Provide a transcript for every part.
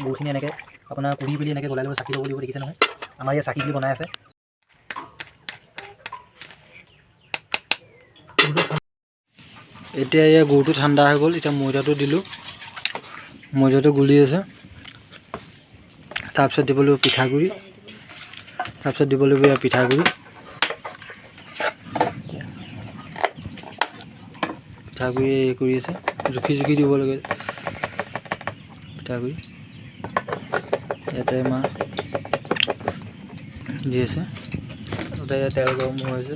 গুড়খিনি এনেকৈ আপোনাৰ পুৰি পেলি এনেকৈ গলাই ল'ব, চাকি ল'ব লাগিব। দেখিছে নহয়, আমাৰ ইয়াত চাকি বুলি বনাই আছে। এতিয়া ইয়াৰ গুড়টো ঠাণ্ডা হৈ গ'ল। এতিয়া ময়দাটো দিলোঁ, ময়দাটো গুলি আছে। তাৰপিছত দিব লাগিব পিঠাগুড়ি, তাৰপিছত দিব লাগিব ইয়াৰ পিঠাগুড়ি, পিঠাগুড়ি কৰি আছে, জুখি জুখি দিব লাগে পিঠাগুড়ি। ইয়াতে আমাৰ দি আছে, তাতে তেল গৰম হৈ আছে,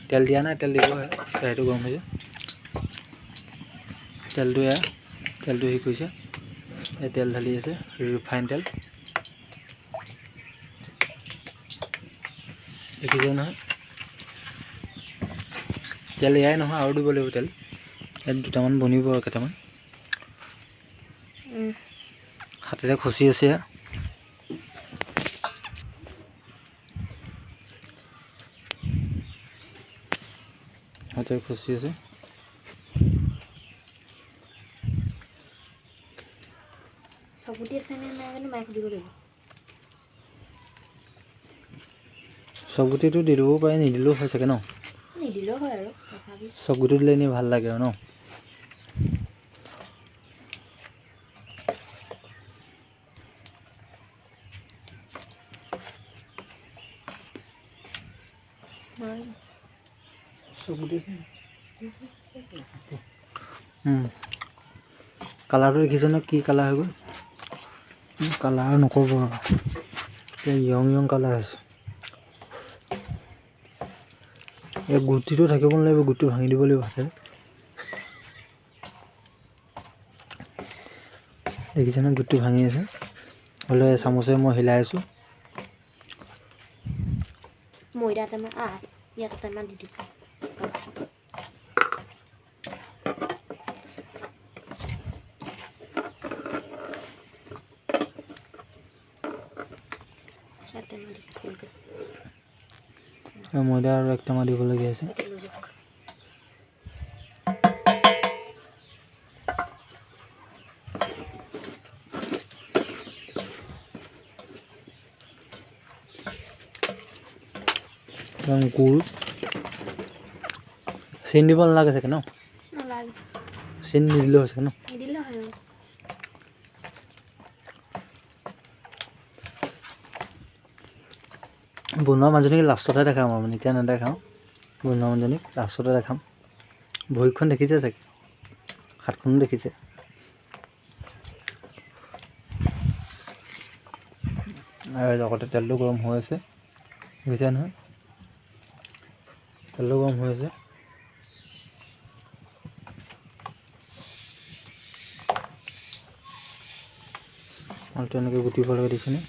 তেল দিয়া নাই, তেল দিব, কেৰাহীটো গৰম হৈছে, তেলটো হেৰি কৰিছে, এই তেল ঢালি আছে, ৰিফাইন তেল। দেখিছে নহয়, তেল এয়াই নহয়, আৰু দিব লাগিব তেল। ইয়াত দুটামান বনিব আৰু কেইটামান, হাতেৰে খচি আছে। হাতেৰে খচি আছে। চবগুটিটো দি দিবও পাৰে, নিদিলেও হয় চাগে ন? নিদিলেও হয় আৰু চবগুটি দিলে এনেই ভাল লাগে আৰু ন? কালাৰটো দেখিছে ন, কি কালাৰ হৈ গ'ল? কালাৰ নক'ব আৰু, ইয়ং ইয়ং কালাৰ হৈছে। এই গুটিটো থাকিব নালাগিব, গুটিটো ভাঙি দিব লাগিব হাতেৰে। দেখিছে ন, গুটিটো ভাঙি আছে, হ'লে চামুচে মই হিলাই আছোঁ। ময়দা টেমা ইয়াত টেমা দি দিব। ময়দা আৰু এক টেমা দিবলগীয়া আছে। গুড়, চেনি দিব নালাগে চাগে ন? নালাগে, চেনি নিদিলেও হৈছে ন? নিদিলেও হয়। বনোৱা মানুহজনীক লাষ্টতে দেখাম আৰু, মানে এতিয়া নেদেখাওঁ। বনোৱা মানুহজনীক লাষ্টতে দেখাম। ভৰিখন দেখিছে চাগে, হাতখনো দেখিছে। আৰু লগতে তেলটো গৰম হৈ আছে, বুজিছে নহয়? তেলটো গৰম হৈ আছে। আৰু তেনেকৈ গুটিব লাগে, দিছেনে?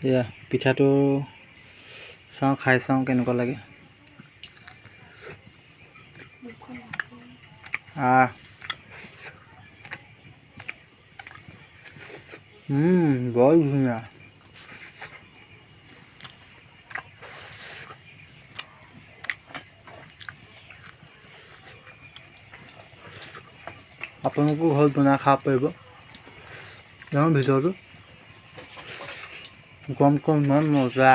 এয়া পিঠাটো চাওঁ, খাই চাওঁ কেনেকুৱা লাগে। বৰ ধুনীয়া। আপোনালোকো ঘৰত বনাই খাব পাৰিব। তেওঁৰ ভিতৰতো গৰম গৰম ইমান মজা।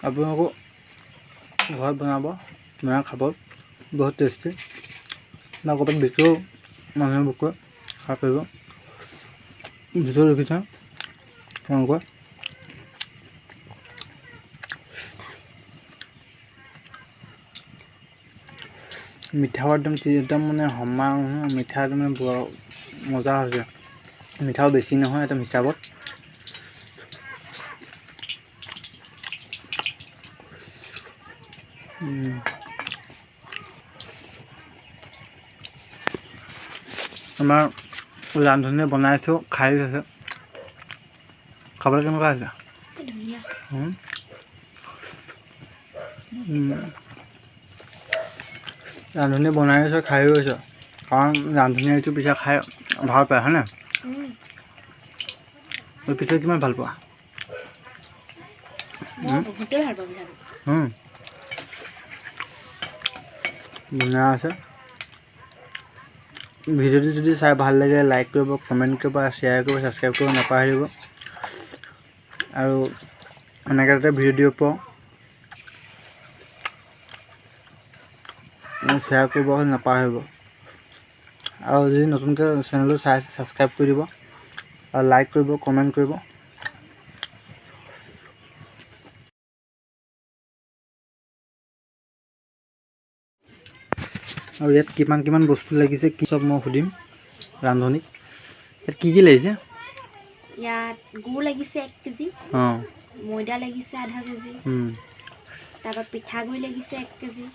আপোনালোকো ঘৰত বনাব, বনাই খাব, বহুত টেষ্টি। বা ক'ৰবাত বিকিও মানুহে বিকে, খাব পাৰিব। ভিডিঅ' দেখিছে তেওঁলোকে। মিঠাও একদম মানে সমান মিঠা একদম বৰ মজা হৈছে মিঠাও বেছি নহয় একদম হিচাপত আমাৰ ৰান্ধনীয়ে বনাইছোঁ খাই আছে খাবলৈ কেনেকুৱা হৈছে ধুনীয়া ৰান্ধনীয়ে বনাই আছে খাই আছে কাৰণ ৰান্ধনীয়ে এইটো পিঠা খাই ভাল পায় হয়নে এই পিঠা কিমান ভাল পোৱা বহুতেই ভাল পাওঁ পিঠাটো বনাই আছে ভিডিঅ'টো যদি চাই ভাল লাগে লাইক কৰিব কমেণ্ট কৰিব শ্বেয়াৰ কৰিব ছাবস্ক্ৰাইব কৰিব নাপাহৰিব আৰু এনেকৈ যাতে ভিডিঅ' দিব পাৰোঁ শ্বেয়াৰ কৰিব নাপাহৰিব আৰু যদি নতুনকৈ চেনেলটো চাই আছে ছাবস্ক্ৰাইব কৰি দিব আৰু লাইক কৰিব কমেণ্ট কৰিব আৰু ইয়াত কিমান বস্তু লাগিছে কি চব মই সুধিম ৰান্ধনীক ইয়াত কি লাগিছে ইয়াত গুড় লাগিছে 1 কেজি ময়দা লাগিছে আধা কেজি তাৰপৰা পিঠাগুড়ি লাগিছে 1 কেজি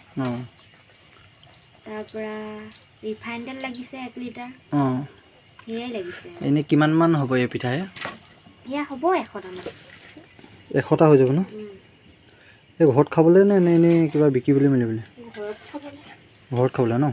তাৰপৰা ৰিফাইন তেল লাগিছে 1 লিটাৰ সেয়াই লাগিছে এনে কিমান মান হ'ব এই পিঠাই ইয়া হ'ব 100টা মান 100টা হৈ যাব ন এই ঘৰত খাবলৈ নে এনে কিবা বিকিবলৈ মেলিবলৈ ঘৰত খাবলৈ ন